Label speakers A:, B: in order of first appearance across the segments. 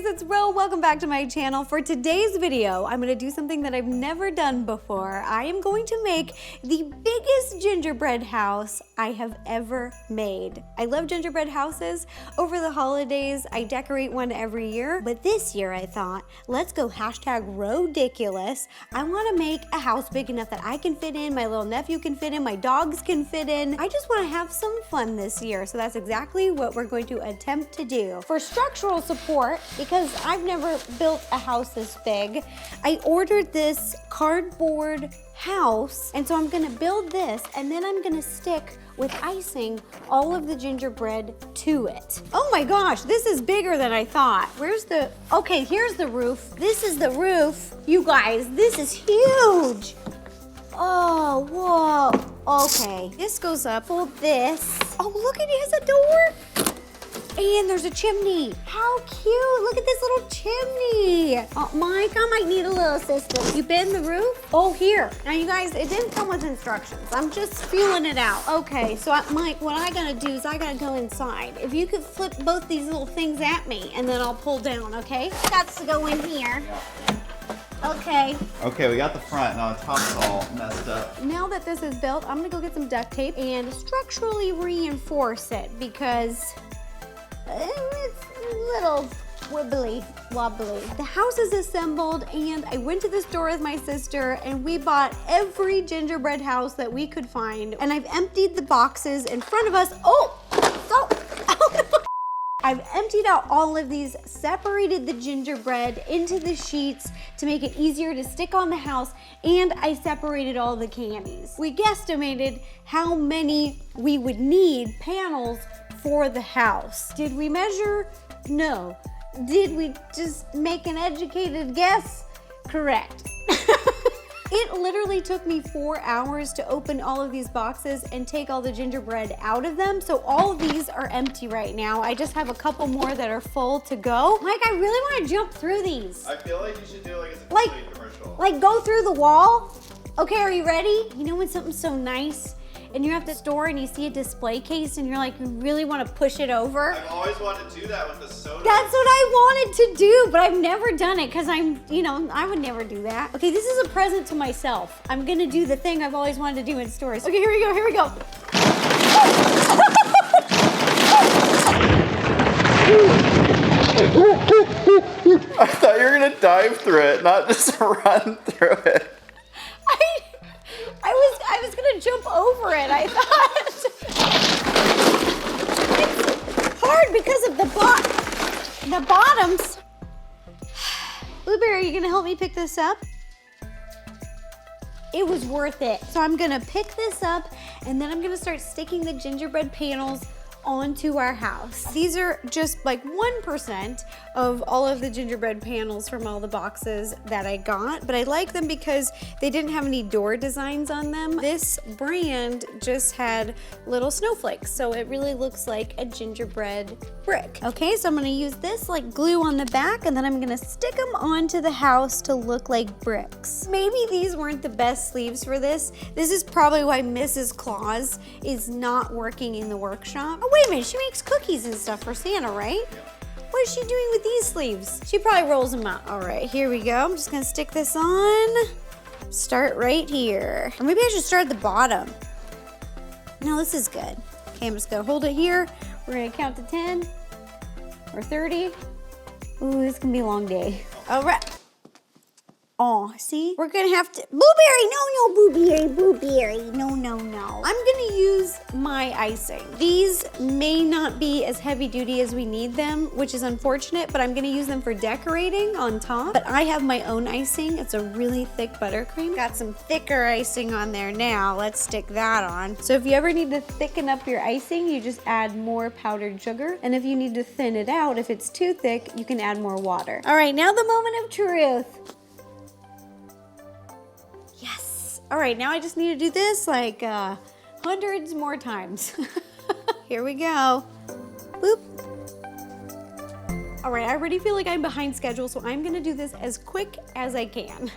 A: it's Ro. Welcome back to my channel. For today's video, I'm gonna do something that I've never done before. I am going to make the biggest gingerbread house I have ever made. I love gingerbread houses. Over the holidays, I decorate one every year, but this year I thought, let's go #Rodiculous. I wanna make a house big enough that I can fit in, my little nephew can fit in, my dogs can fit in. I just wanna have some fun this year, so that's exactly what we're going to attempt to do. For structural support, because I've never built a house this big, I ordered this cardboard house, and so I'm gonna build this, and then I'm gonna stick with icing all of the gingerbread to it. Oh my gosh, this is bigger than I thought. Okay, here's the roof. This is the roof. You guys, this is huge. Oh, whoa. Okay, this goes up. Fold this. Oh, look, it has a door. And there's a chimney. How cute. Look at this little chimney. Oh, Mike, I might need a little assistance. You bend the roof? Oh, here. Now, you guys, it didn't come with instructions. I'm just feeling it out. Okay, so Mike, what I gotta do is I gotta go inside. If you could flip both these little things at me, and then I'll pull down, okay? Got to go in here. Okay.
B: Okay, we got the front. Now the top's all messed up.
A: Now that this is built, I'm gonna go get some duct tape and structurally reinforce it because it's a little wibbly wobbly. The house is assembled and I went to the store with my sister and we bought every gingerbread house that we could find, and I've emptied the boxes in front of us. I've emptied out all of these, separated the gingerbread into the sheets to make it easier to stick on the house, and I separated all the candies. We guesstimated how many we would need panels for the house. Did we measure? No. Did we just make an educated guess? Correct. It literally took me 4 hours to open all of these boxes and take all the gingerbread out of them. So all of these are empty right now. I just have a couple more that are full to go. Mike, I really want to jump through these.
B: I feel like you should do like a commercial.
A: Like go through the wall? Okay, are you ready? You know when something's so nice and you're at the store and you see a display case and you're like, you really want to push it over?
B: I've always wanted to do that with the soda.
A: That's what I wanted to do, but I've never done it because I would never do that. Okay, this is a present to myself. I'm gonna do the thing I've always wanted to do in stores. Okay, here we go.
B: I thought you were gonna dive through it, not just run through it.
A: I was gonna jump over it, I thought. It's hard because of the bottoms. Blueberry, are you gonna help me pick this up? It was worth it. So I'm gonna pick this up and then I'm gonna start sticking the gingerbread panels onto our house. These are just like 1% of all of the gingerbread panels from all the boxes that I got, but I like them because they didn't have any door designs on them. This brand just had little snowflakes, so it really looks like a gingerbread brick. Okay, so I'm gonna use this like glue on the back, and then I'm gonna stick them onto the house to look like bricks. Maybe these weren't the best sleeves for this. This is probably why Mrs. Claus is not working in the workshop. Oh, wait a minute, she makes cookies and stuff for Santa, right? What is she doing with these sleeves? She probably rolls them out. All right, here we go. I'm just gonna stick this on. Start right here. Or maybe I should start at the bottom. No, this is good. Okay, I'm just gonna hold it here. We're gonna count to 10 or 30. Ooh, this can be a long day. All right. Oh, see? We're gonna have to, blueberry, no. I'm gonna use my icing. These may not be as heavy duty as we need them, which is unfortunate, but I'm gonna use them for decorating on top. But I have my own icing. It's a really thick buttercream. Got some thicker icing on there now. Let's stick that on. So if you ever need to thicken up your icing, you just add more powdered sugar. And if you need to thin it out, if it's too thick, you can add more water. All right, now the moment of truth. All right, now I just need to do this like hundreds more times. Here we go. Boop. All right, I already feel like I'm behind schedule, so I'm gonna do this as quick as I can.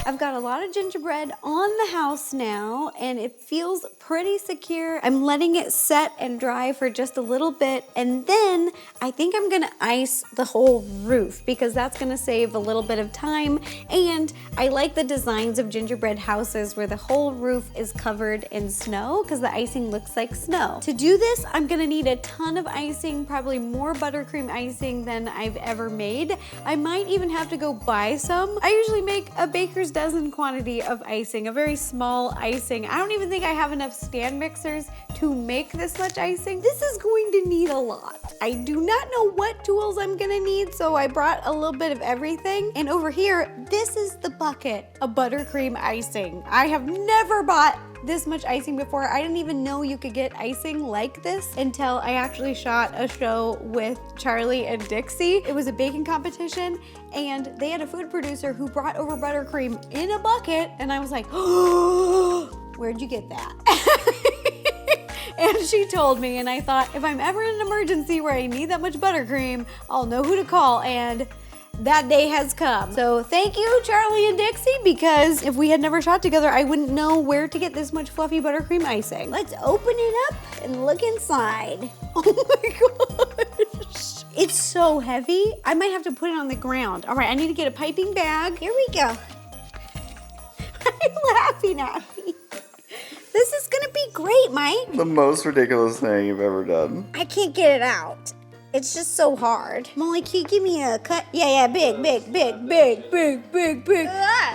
A: I've got a lot of gingerbread on the house now, and it feels pretty secure. I'm letting it set and dry for just a little bit, and then I think I'm gonna ice the whole roof because that's gonna save a little bit of time, and I like the designs of gingerbread houses where the whole roof is covered in snow because the icing looks like snow. To do this, I'm gonna need a ton of icing, probably more buttercream icing than I've ever made. I might even have to go buy some. I usually make a baker's dozen quantity of icing, a very small icing. I don't even think I have enough stand mixers to make this much icing. This is going to need a lot. I do not know what tools I'm gonna need, so I brought a little bit of everything. And over here, this is the bucket of buttercream icing. I have never bought this much icing before. I didn't even know you could get icing like this until I actually shot a show with Charlie and Dixie. It was a baking competition, and they had a food producer who brought over buttercream in a bucket, and I was like, oh, where'd you get that? And she told me, and I thought, if I'm ever in an emergency where I need that much buttercream, I'll know who to call, and that day has come. So thank you, Charlie and Dixie, because if we had never shot together, I wouldn't know where to get this much fluffy buttercream icing. Let's open it up and look inside. Oh my gosh. It's so heavy. I might have to put it on the ground. All right, I need to get a piping bag. Here we go. I'm laughing at me. This is gonna be great, Mike.
B: The most ridiculous thing you've ever done.
A: I can't get it out. It's just so hard. Molly, can you give me a cut? Yeah, big.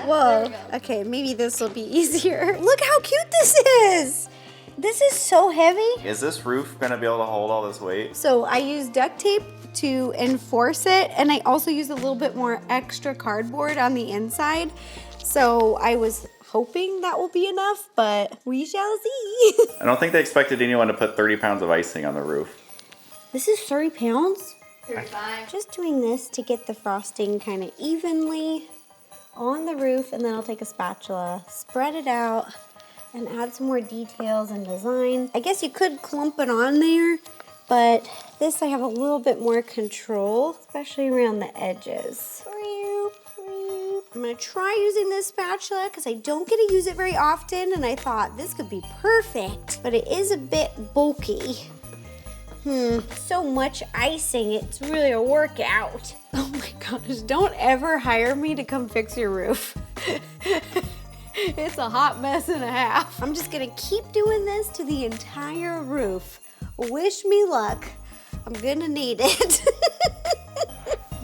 A: Whoa. Okay, maybe this will be easier. Look how cute this is. This is so heavy.
B: Is this roof gonna be able to hold all this weight?
A: So I used duct tape to enforce it, and I also used a little bit more extra cardboard on the inside. So I was hoping that will be enough, but we shall see.
B: I don't think they expected anyone to put 30 pounds of icing on the roof.
A: This is 30 pounds?
C: 35.
A: Just doing this to get the frosting kind of evenly on the roof, and then I'll take a spatula, spread it out, and add some more details and design. I guess you could clump it on there, but this I have a little bit more control, especially around the edges. I'm gonna try using this spatula because I don't get to use it very often, and I thought this could be perfect, but it is a bit bulky. So much icing, it's really a workout. Oh my gosh, don't ever hire me to come fix your roof. It's a hot mess and a half. I'm just gonna keep doing this to the entire roof. Wish me luck. I'm gonna need it.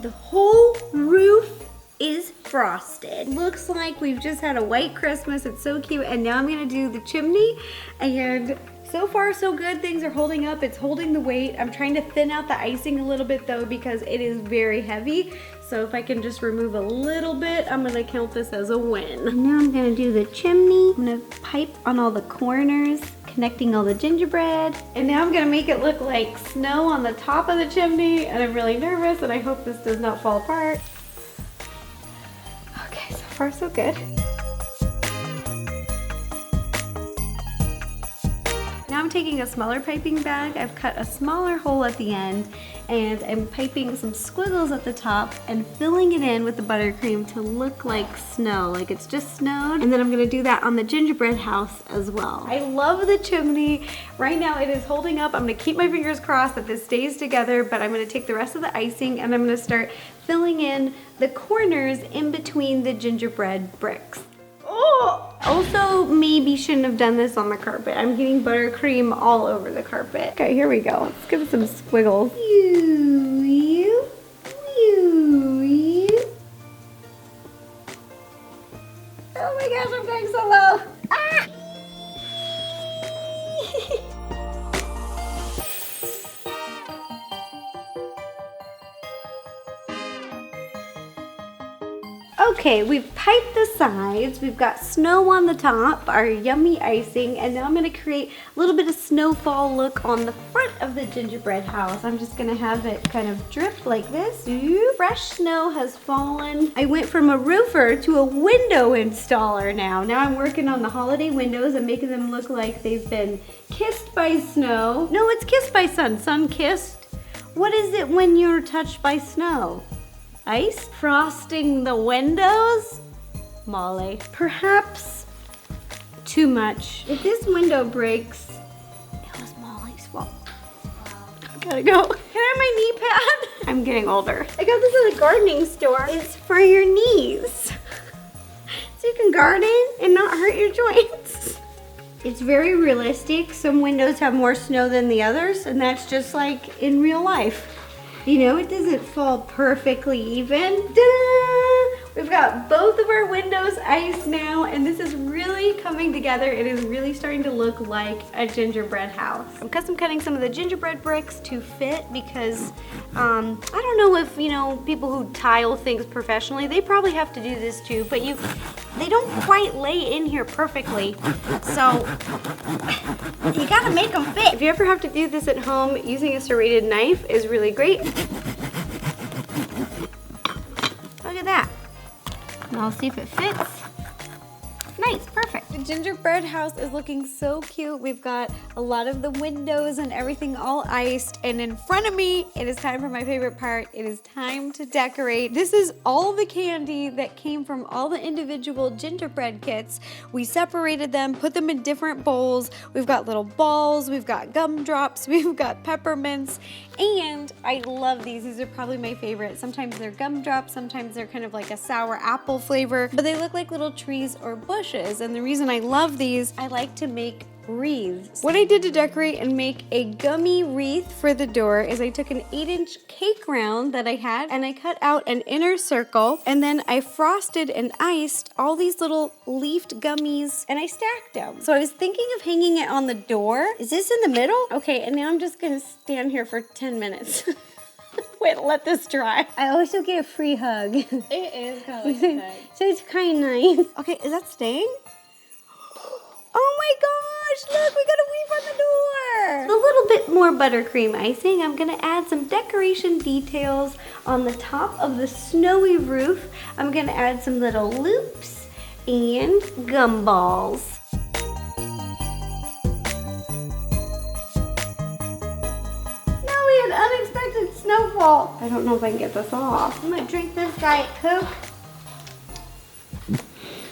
A: The whole roof is frosted. Looks like we've just had a white Christmas. It's so cute. And now I'm gonna do the chimney, and so far so good. Things are holding up. It's holding the weight. I'm trying to thin out the icing a little bit though because it is very heavy. So if I can just remove a little bit, I'm gonna count this as a win. And now I'm gonna do the chimney. I'm gonna pipe on all the corners, connecting all the gingerbread. And now I'm gonna make it look like snow on the top of the chimney, and I'm really nervous, and I hope this does not fall apart. Okay, so far so good. Now I'm taking a smaller piping bag. I've cut a smaller hole at the end, and I'm piping some squiggles at the top and filling it in with the buttercream to look like snow, like it's just snowed. And then I'm gonna do that on the gingerbread house as well. I love the chimney. Right now it is holding up. I'm gonna keep my fingers crossed that this stays together, but I'm gonna take the rest of the icing and I'm gonna start filling in the corners in between the gingerbread bricks. Oh! Also, maybe shouldn't have done this on the carpet. I'm getting buttercream all over the carpet. Okay, here we go. Let's give it some squiggles. Oh my gosh, I'm going so low. Ah! Okay, we've piped the sides, we've got snow on the top, our yummy icing, and now I'm gonna create a little bit of snowfall look on the front of the gingerbread house. I'm just gonna have it kind of drip like this. Ooh, fresh snow has fallen. I went from a roofer to a window installer now. Now I'm working on the holiday windows and making them look like they've been kissed by snow. No, it's kissed by sun. Sun kissed. What is it when you're touched by snow? Ice? Frosting the windows? Molly. Perhaps too much. If this window breaks, it was Molly's fault. I gotta go. Can I have my knee pad? I'm getting older. I got this at a gardening store. It's for your knees. So you can garden and not hurt your joints. It's very realistic. Some windows have more snow than the others, and that's just like in real life. You know, it doesn't fall perfectly even. Ta-da! We've got both of our windows iced now, and this is really coming together. It is really starting to look like a gingerbread house. I'm custom cutting some of the gingerbread bricks to fit because I don't know if, you know, people who tile things professionally, they probably have to do this too, but they don't quite lay in here perfectly. So you gotta make them fit. If you ever have to do this at home, using a serrated knife is really great. Look at that. And I'll see if it fits. Nice, perfect. The gingerbread house is looking so cute. We've got a lot of the windows and everything all iced. And in front of me, it is time for my favorite part. It is time to decorate. This is all the candy that came from all the individual gingerbread kits. We separated them, put them in different bowls. We've got little balls, we've got gumdrops, we've got peppermints, and I love these. These are probably my favorite. Sometimes they're gumdrops, sometimes they're kind of like a sour apple flavor, but they look like little trees or bushes. And the reason I love these, I like to make wreaths. What I did to decorate and make a gummy wreath for the door is I took an 8-inch cake round that I had and I cut out an inner circle, and then I frosted and iced all these little leafed gummies and I stacked them. So I was thinking of hanging it on the door. Is this in the middle? Okay, and now I'm just gonna stand here for 10 minutes. Wait, let this dry. I also get a free hug. It is kind of like a hug. So it's kind of nice. Okay, is that staying? Oh my gosh, look, we got a weave on the door. A little bit more buttercream icing. I'm gonna add some decoration details on the top of the snowy roof. I'm gonna add some little loops and gumballs. Unexpected snowfall. I don't know if I can get this off. I'm gonna drink this Diet Coke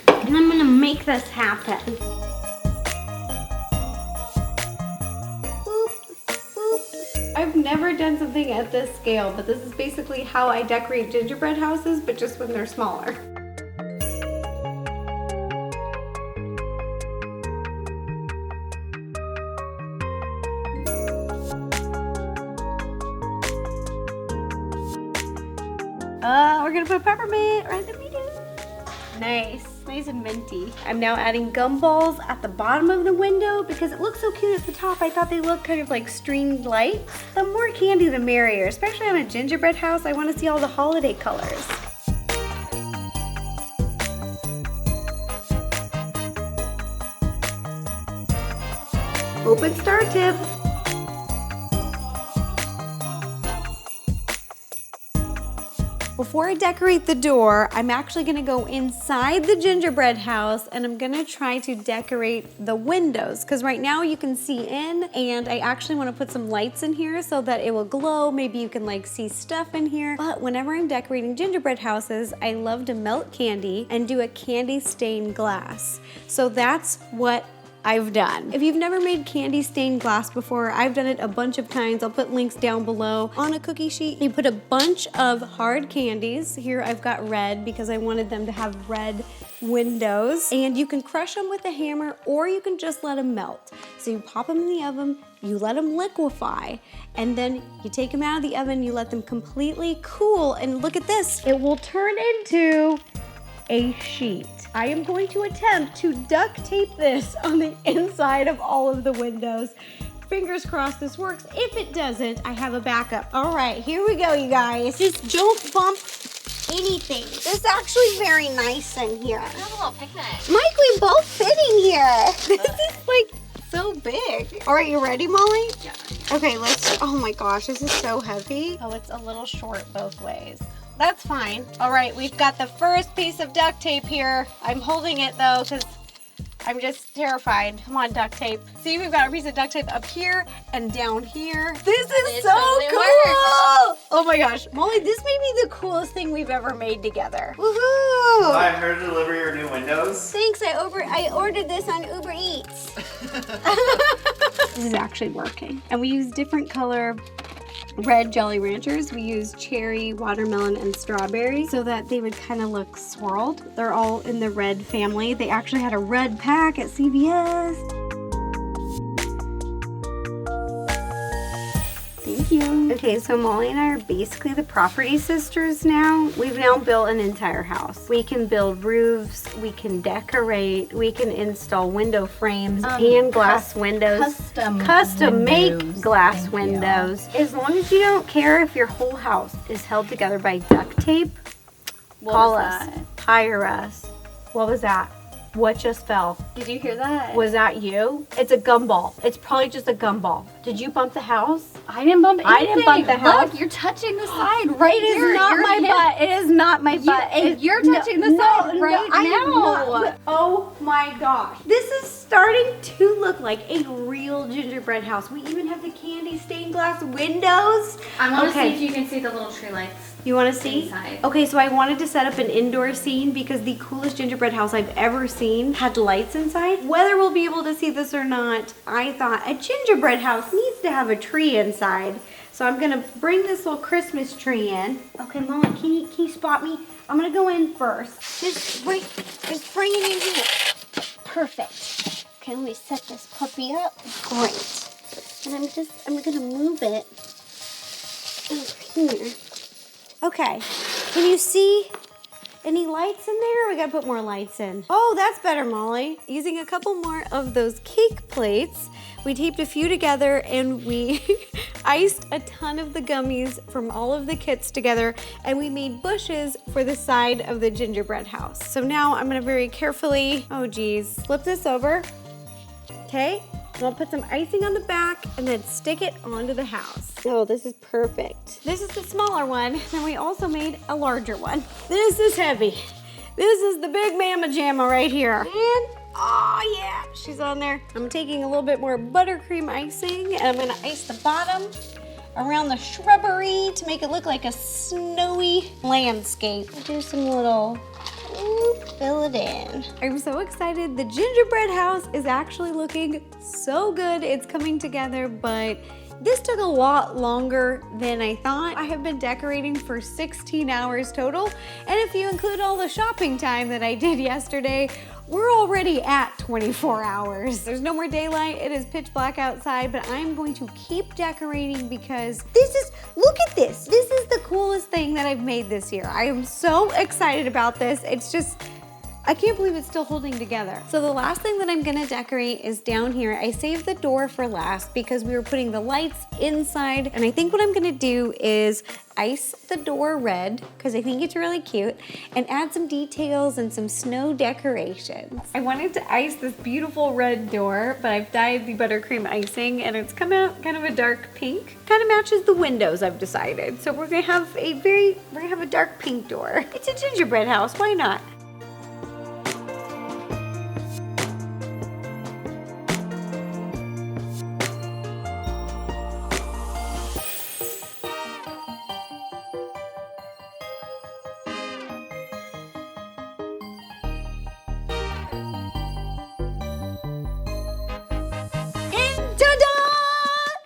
A: and I'm gonna make this happen. Boop, boop. I've never done something at this scale, but this is basically how I decorate gingerbread houses, but just when they're smaller. We're gonna put peppermint right in the middle. Nice, nice and minty. I'm now adding gumballs at the bottom of the window because it looks so cute at the top. I thought they looked kind of like stringed lights. The more candy, the merrier. Especially on a gingerbread house, I want to see all the holiday colors. Open star tip. Before I decorate the door, I'm actually gonna go inside the gingerbread house and I'm gonna try to decorate the windows, because right now you can see in, and I actually wanna put some lights in here so that it will glow. Maybe you can like see stuff in here. But whenever I'm decorating gingerbread houses, I love to melt candy and do a candy stained glass. So that's what I've done. If you've never made candy stained glass before, I've done it a bunch of times. I'll put links down below. On a cookie sheet, you put a bunch of hard candies. Here I've got red because I wanted them to have red windows. And you can crush them with a hammer or you can just let them melt. So you pop them in the oven, you let them liquefy, and then you take them out of the oven, you let them completely cool, and look at this. It will turn into a sheet. I am going to attempt to duct tape this on the inside of all of the windows. Fingers crossed this works. If it doesn't, I have a backup. All right, here we go, you guys. Just don't bump anything. This is actually very nice in here.
C: We have a little picnic.
A: Mike, we both fit in here. This is like so big. All right, you ready, Molly?
C: Yeah.
A: Okay, let's, oh my gosh, this is so heavy. Oh, it's a little short both ways. That's fine. All right, we've got the first piece of duct tape here. I'm holding it though, because I'm just terrified. Come on, duct tape. See, we've got a piece of duct tape up here and down here. This is so
C: totally
A: cool!
C: works.
A: Oh my gosh. Molly, this may be the coolest thing we've ever made together. Woohoo!
B: I'm here to deliver your new windows.
A: Thanks, I ordered this on Uber Eats. This is actually working. And we use different color red Jolly Ranchers. We use cherry, watermelon, and strawberry so that they would kind of look swirled. They're all in the red family. They actually had a red pack at CVS. Thank you. Okay, so Molly and I are basically the property sisters now. We've now built an entire house. We can build roofs, we can decorate, we can install window frames and glass windows. Custom make glass windows. As long as you don't care if your whole house is held together by duct tape, call us, hire us. What was that? What just fell?
C: Did you hear that?
A: Was that you? It's a gumball. It's probably just a gumball. Did you bump the house?
C: I didn't bump anything.
A: I didn't bump the house.
C: Look, you're touching the side right
A: It
C: here.
A: is not
C: Your
A: my
C: hip-
A: butt. It is not my butt.
C: You're touching the side right
A: I am
C: now.
A: not. Oh my gosh. This is starting to look like a real gingerbread house. We even have the candy stained glass windows.
C: I want to see if you can see the little tree lights.
A: You want to see?
C: Inside.
A: Okay, so I wanted to set up an indoor scene because the coolest gingerbread house I've ever seen had lights inside. Whether we'll be able to see this or not, I thought a gingerbread house needs to have a tree inside. So I'm gonna bring this little Christmas tree in. Okay, Molly, can you spot me? I'm gonna go in first. Just bring it in here. Perfect. Okay, let me set this puppy up. Great. And I'm gonna move it over here. Okay, can you see any lights in there? We gotta put more lights in. Oh, that's better, Molly. Using a couple more of those cake plates, we taped a few together and we iced a ton of the gummies from all of the kits together, and we made bushes for the side of the gingerbread house. So now I'm gonna very carefully, oh geez, flip this over, okay? I'll put some icing on the back and then stick it onto the house. Oh, this is perfect. This is the smaller one, and we also made a larger one. This is heavy. This is the big mama jamma right here. And, oh yeah, she's on there. I'm taking a little bit more buttercream icing, and I'm gonna ice the bottom around the shrubbery to make it look like a snowy landscape. Do some little fill it in. I'm so excited. The gingerbread house is actually looking so good. It's coming together, but this took a lot longer than I thought. I have been decorating for 16 hours total, and if you include all the shopping time that I did yesterday, we're already at 24 hours. There's no more daylight. It is pitch black outside, but I'm going to keep decorating because look at this. This is the coolest thing that I've made this year. I am so excited about this. It's just, I can't believe it's still holding together. So the last thing that I'm gonna decorate is down here. I saved the door for last because we were putting the lights inside, and I think what I'm gonna do is ice the door red because I think it's really cute, and add some details and some snow decorations. I wanted to ice this beautiful red door, but I've dyed the buttercream icing and it's come out kind of a dark pink. Kind of matches the windows, I've decided. So we're gonna have a dark pink door. It's a gingerbread house, why not?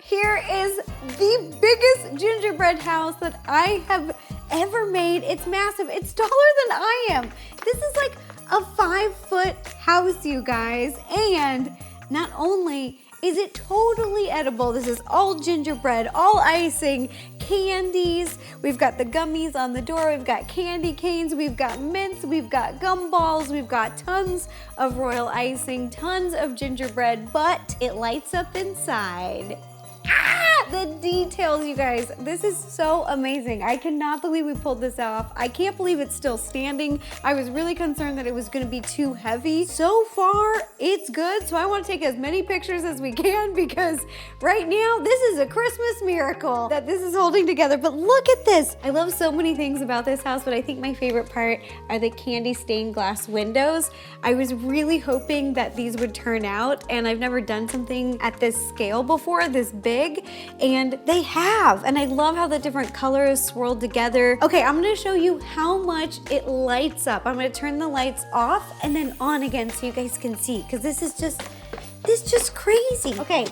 A: Here is the biggest gingerbread house that I have ever made. It's massive. It's taller than I am. This is like a 5-foot house, you guys. And not only is it totally edible, this is all gingerbread, all icing, candies. We've got the gummies on the door. We've got candy canes. We've got mints. We've got gumballs. We've got tons of royal icing, tons of gingerbread, but it lights up inside. Ah! at the details, you guys. This is so amazing. I cannot believe we pulled this off. I can't believe it's still standing. I was really concerned that it was gonna be too heavy. So far, it's good. So I wanna take as many pictures as we can because right now, this is a Christmas miracle that this is holding together. But look at this. I love so many things about this house, but I think my favorite part are the candy stained glass windows. I was really hoping that these would turn out, and I've never done something at this scale before, this big, and they have. And I love how the different colors swirled together. Okay, I'm gonna show you how much it lights up. I'm gonna turn the lights off and then on again so you guys can see, because this is just crazy. Okay,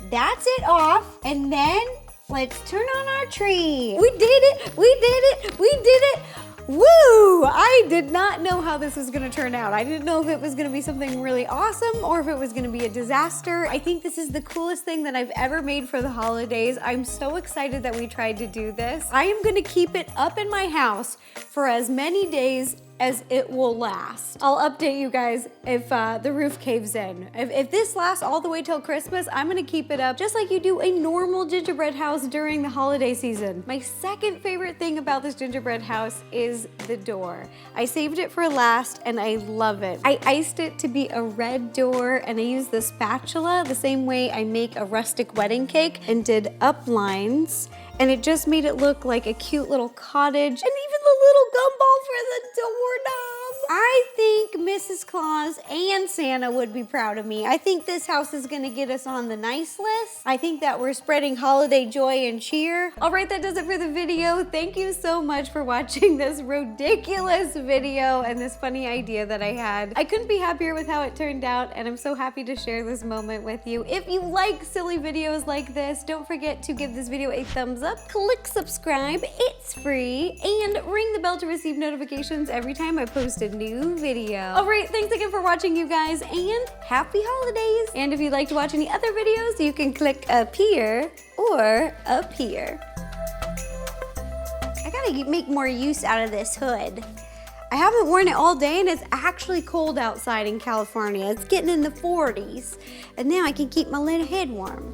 A: that's it off, and then let's turn on our tree. We did it, we did it, we did it. Woo! I did not know how this was gonna turn out. I didn't know if it was gonna be something really awesome or if it was gonna be a disaster. I think this is the coolest thing that I've ever made for the holidays. I'm so excited that we tried to do this. I am gonna keep it up in my house for as many days as it will last. I'll update you guys if the roof caves in. If this lasts all the way till Christmas, I'm gonna keep it up just like you do a normal gingerbread house during the holiday season. My second favorite thing about this gingerbread house is the door. I saved it for last and I love it. I iced it to be a red door and I used the spatula the same way I make a rustic wedding cake and did up lines. And it just made it look like a cute little cottage, and even the little gumball for the doorknob. I think Mrs. Claus and Santa would be proud of me. I think this house is gonna get us on the nice list. I think that we're spreading holiday joy and cheer. All right, that does it for the video. Thank you so much for watching this ridiculous video and this funny idea that I had. I couldn't be happier with how it turned out, and I'm so happy to share this moment with you. If you like silly videos like this, don't forget to give this video a thumbs up, click subscribe, it's free, and ring the bell to receive notifications every time I post a new video. All right, thanks again for watching, you guys, and happy holidays. And if you'd like to watch any other videos, you can click up here or up here. I gotta make more use out of this hood. I haven't worn it all day and it's actually cold outside in California. It's getting in the 40s, and now I can keep my little head warm.